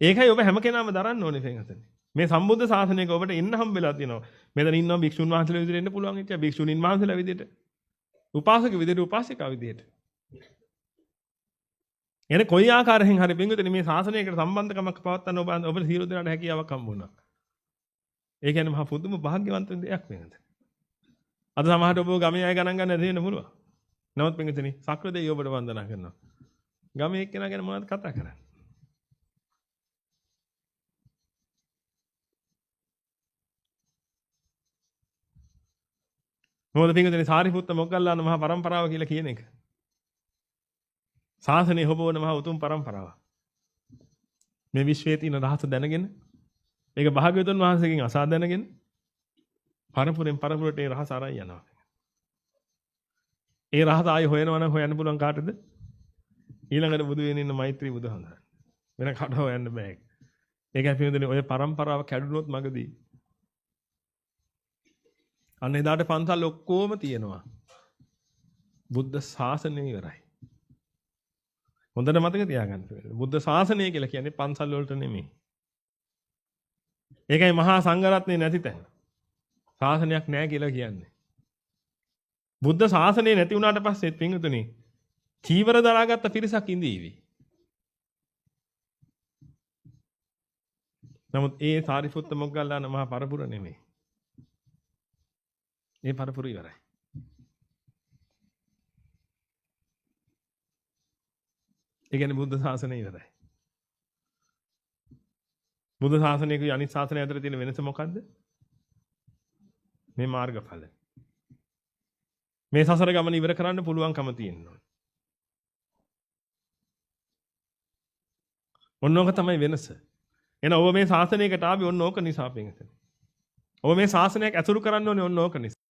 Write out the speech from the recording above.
ඒකයි ඔබ හැම කෙනාම දරන්න ඕනේ පින්වතුනි. මේ සම්බුද්ධ ශාසනයක ඔබට ඉන්න හම්බෙලා තියෙනවා. මෙතන ඉන්නවා භික්ෂුන් වහන්සේලා විදිහට එන්න පුළුවන් ඉතියා භික්ෂුණීන් වහන්සේලා විදිහට. උපාසක විදිහට උපාසිකා විදිහට. එන කොයි ආකාරයෙන් හරි පින්වතුනි මේ ශාසනයකට සම්බන්ධකමක් පවත්වන්න ඔබට සියලු දෙනාට හැකියාවක් හම්බුණා. ඒ කියන්නේ මහා පුදුම භාග්‍යවන්ත දෙයක් පින්වතුනි. අද සමහරට ඔබ ගමේ අය ගණන් ගන්න දෙන්න පුළුවන්. නමුත් පින්වතුනි සක්‍ර දෙවියෝ ඔබට වන්දනා කරනවා. ගමේ එක්කෙනා ගැන මොනවද කතා කරන්නේ? මොකද පින්වතුනි සාරිපුත්ත මොග්ගල්ලාන මහා පරම්පරාව කියලා කියන එක. ශාසනය හොබවන මහා උතුම් පරම්පරාව. මේ විශ්වයේ තියෙන රහස දැනගෙන ඒක භාග්‍යවතුන් වහන්සේගෙන් අසා දැනගෙන පරපුරෙන් පරපුරට ඒ රහස අරන් යනවා. ඒ රහස ආයෙ හොයනවා නම් හොයන්න පුළුවන් කාටද? ඊළඟට බුදු වෙන ඉන්න මෛත්‍රී බුදුහමඳුරන්. වෙන කාටවත් හොයන්න බෑ. ඒකයි පින්වතුනි ඔය පරම්පරාව කැඩුනොත් මගදී අන්න එදාට පන්සල් ඔක්කොම තියෙනවා. බුද්ධ ශාසනය ඉවරයි. හොඳට මතක තියාගන්න. බුද්ධ ශාසනය කියලා කියන්නේ පන්සල් වලට නෙමෙයි. ඒකයි මහා සංඝරත්නය නැති තැන. ශාසනයක් නැහැ කියලා කියන්නේ. බුද්ධ ශාසනය නැති වුණාට පස්සේ පින්වතුනි චීවර දරාගත්ත පිරිසක් ඉඳීවි. නමුත් ඒ සාරිපුත්ත මොග්ගල්ලාන මහා පරපුර නෙමෙයි. ඒ පරපුර ඉවරයි. ඒ කියන්නේ බුද්ධ ශාසනය ඉවරයි. බුද්ධ ශාසනයකයි අනිත් ශාසනය අතර තියෙන වෙනස මොකද්ද? මේ මාර්ගඵල. මේ සසර ගමන ඉවර කරන්න පුළුවන්කම තියෙනවා. ඔන්නෝක තමයි වෙනස. එන ඔබ මේ ශාසනයකට ආවේ ඔන්න ඕක නිසා පින්වතුනි. ඔබ මේ ශාසනයක් ඇසුරු කරන්න ඕනේ ඔන්න ඕක නිසා.